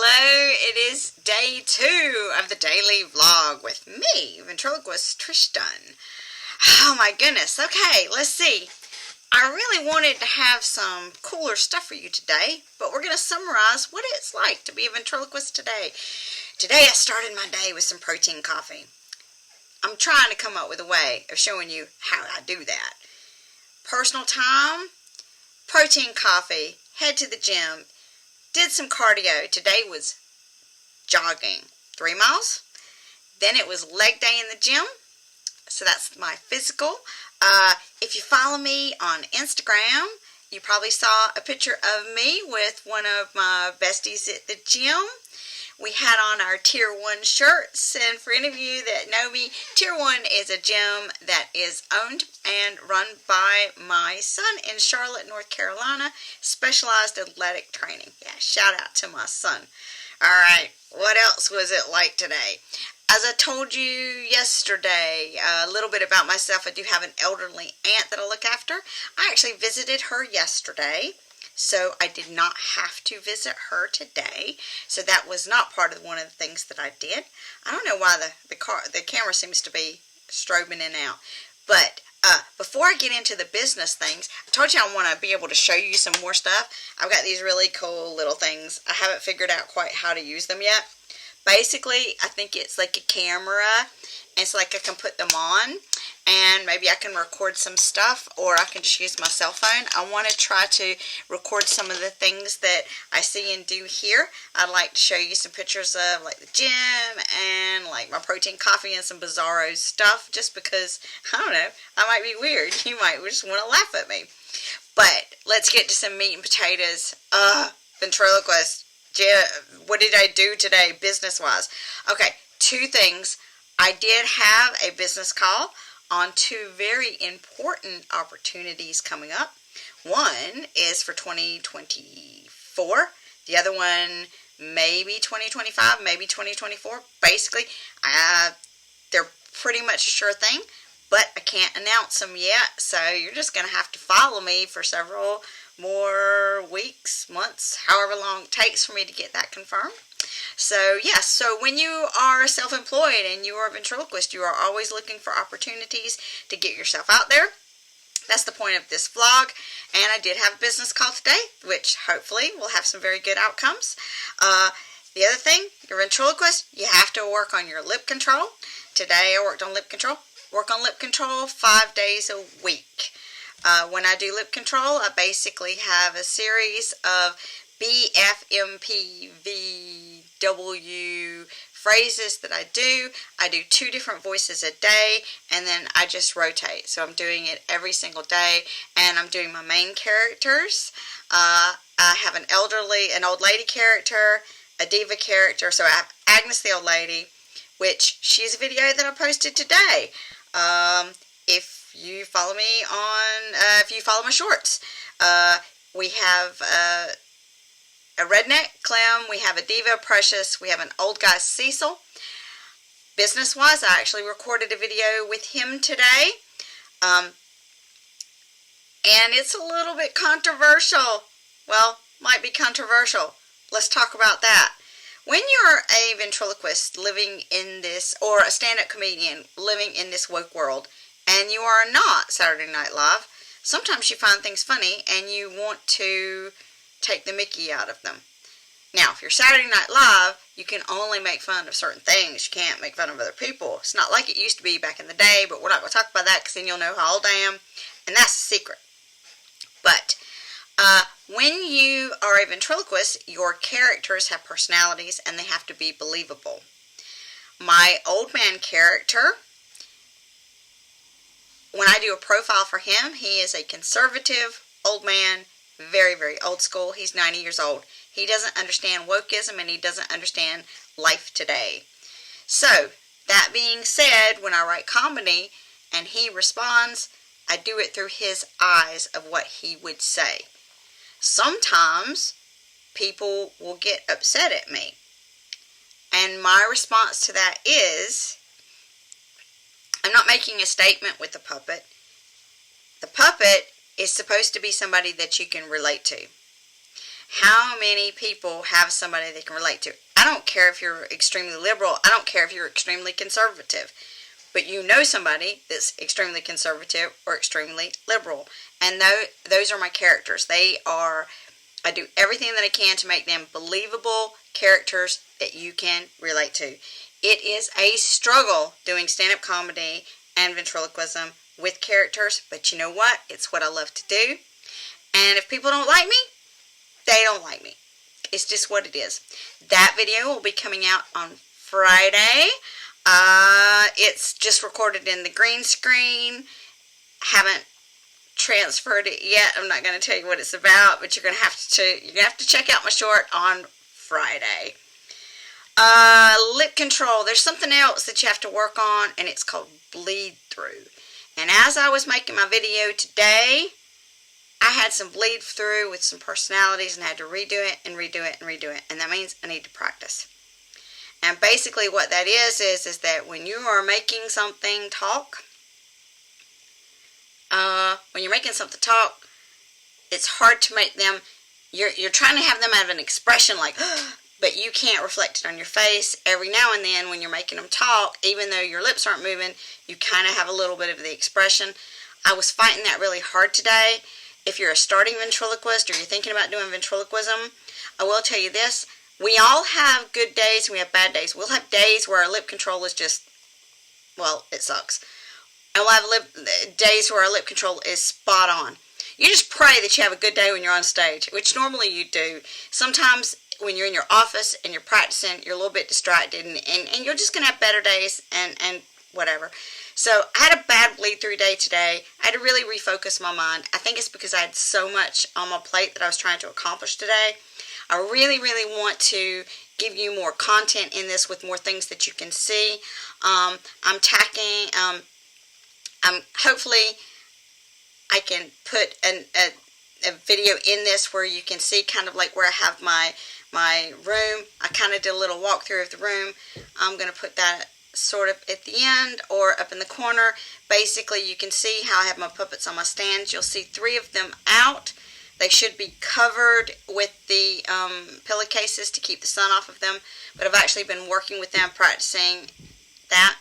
Hello, it is day 2 of the daily vlog with me, Ventriloquist Trish Dunn. Oh my goodness, okay, let's see. I really wanted to have some cooler stuff for you today, but we're going to summarize what it's like to be a ventriloquist today. Today I started my day with some protein coffee. I'm trying to come up with a way of showing you how I do that. Personal time, protein coffee, head to the gym, did some cardio. Today was jogging, 3 miles. Then it was leg day in the gym. So that's my physical. If you follow me on Instagram, you probably saw a picture of me with one of my besties at the gym. We had on our Tier 1 shirts, and for any of you that know me, Tier 1 is a gym that is owned and run by my son in Charlotte, North Carolina, specialized athletic training. Yeah, shout out to my son. Alright, what else was it like today? As I told you yesterday, a little bit about myself. I do have an elderly aunt that I look after. I actually visited her yesterday, so I did not have to visit her today. So that was not part of one of the things that I did. I don't know why the camera seems to be strobing in and out. But before I get into the business things, I told you I want to be able to show you some more stuff. I've got these really cool little things. I haven't figured out quite how to use them yet. Basically, I think it's like a camera, and it's like I can put them on, and maybe I can record some stuff, or I can just use my cell phone. I want to try to record some of the things that I see and do here. I'd like to show you some pictures of like the gym, and like my protein coffee, and some bizarro stuff, just because, I don't know, I might be weird. You might just want to laugh at me. But let's get to some meat and potatoes. Ventriloquist. What did I do today business-wise? Okay, 2 things. I did have a business call on 2 very important opportunities coming up. One is for 2024. The other one maybe 2025, maybe 2024. Basically, they're pretty much a sure thing, but I can't announce them yet, so you're just going to have to follow me for several more weeks, months, however long it takes for me to get that confirmed. So yes, so when you are self-employed and you are a ventriloquist, you are always looking for opportunities to get yourself out there. That's the point of this vlog. And I did have a business call today, which hopefully will have some very good outcomes. The other thing, you're a ventriloquist, you have to work on your lip control. Today I worked on lip control. Work on lip control 5 days a week. When I do lip control, I basically have a series of BFMPVW phrases that I do. I do 2 different voices a day, and then I just rotate. So I'm doing it every single day, and I'm doing my main characters. I have an old lady character, a diva character. So I have Agnes the old lady, which she's a video that I posted today. If you follow me on, if you follow my shorts, we have a redneck, Clem, we have a diva, Precious, we have an old guy, Cecil. Business-wise, I actually recorded a video with him today, and it's a little bit controversial. Well, might be controversial. Let's talk about that. When you're a ventriloquist living in this, or a stand-up comedian living in this woke world, and you are not Saturday Night Live, sometimes you find things funny and you want to take the mickey out of them. Now, if you're Saturday Night Live, you can only make fun of certain things. You can't make fun of other people. It's not like it used to be back in the day, but we're not going to talk about that because then you'll know how old I am, and that's the secret. But when you are a ventriloquist, your characters have personalities and they have to be believable. My old man character, when I do a profile for him, he is a conservative old man, very, very old school. He's 90 years old. He doesn't understand wokeism, and he doesn't understand life today. So, that being said, when I write comedy and he responds, I do it through his eyes of what he would say. Sometimes people will get upset at me, and my response to that is, I'm not making a statement with the puppet. The puppet is supposed to be somebody that you can relate to. How many people have somebody they can relate to? I don't care if you're extremely liberal. I don't care if you're extremely conservative. But you know somebody that's extremely conservative or extremely liberal. And those are my characters. I do everything that I can to make them believable characters that you can relate to. It is a struggle doing stand-up comedy and ventriloquism with characters, but you know what? It's what I love to do. And if people don't like me, they don't like me. It's just what it is. That video will be coming out on Friday. It's just recorded in the green screen. Haven't transferred it yet. I'm not going to tell you what it's about, but you're going to have to check out my short on Friday. Lip control. There's something else that you have to work on, and it's called bleed through. And as I was making my video today, I had some bleed through with some personalities and had to redo it and redo it and redo it. And that means I need to practice. And basically what that is that when you are making something talk, it's hard to make them, you're trying to have them have an expression like, but you can't reflect it on your face. Every now and then when you're making them talk, even though your lips aren't moving, you kind of have a little bit of the expression. I was fighting that really hard today. If you're a starting ventriloquist or you're thinking about doing ventriloquism, I will tell you this. We all have good days and we have bad days. We'll have days where our lip control is just, well, it sucks. And we'll have days where our lip control is spot on. You just pray that you have a good day when you're on stage, which normally you do. Sometimes when you're in your office and you're practicing, you're a little bit distracted and you're just going to have better days and whatever. So I had a bad bleed through day today. I had to really refocus my mind. I think it's because I had so much on my plate that I was trying to accomplish today. I really, really want to give you more content in this with more things that you can see. Hopefully I can put a video in this where you can see kind of like where I have my room. I kind of did a little walkthrough of the room. I'm going to put that sort of at the end or up in the corner. Basically, you can see how I have my puppets on my stands. You'll see 3 of them out. They should be covered with the pillowcases to keep the sun off of them, but I've actually been working with them, practicing that.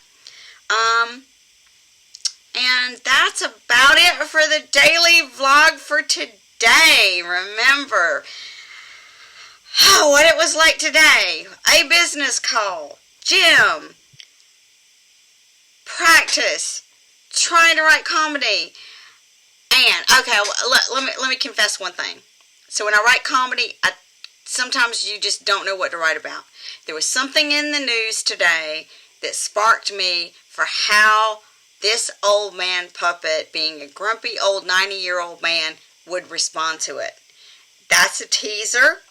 And that's about it for the daily vlog for today. Remember what it was like today. A business call, gym, practice, trying to write comedy, and okay, let me confess one thing. So when I write comedy, sometimes you just don't know what to write about. There was something in the news today that sparked me for how this old man puppet, being a grumpy old 90-year-old man, would respond to it. That's a teaser.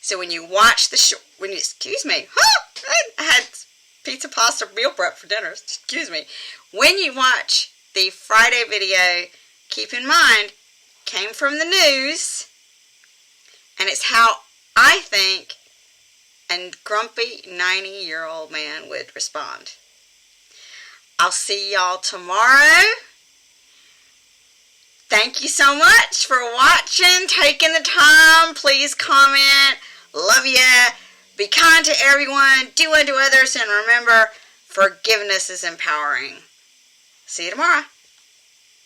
So when you watch the excuse me, I had pizza pasta meal prep for dinner. Excuse me. When you watch the Friday video, keep in mind, came from the news, and it's how I think a grumpy 90-year-old man would respond. I'll see y'all tomorrow. Thank you so much for watching, taking the time. Please comment. Love ya. Be kind to everyone. Do unto others. And remember, forgiveness is empowering. See you tomorrow.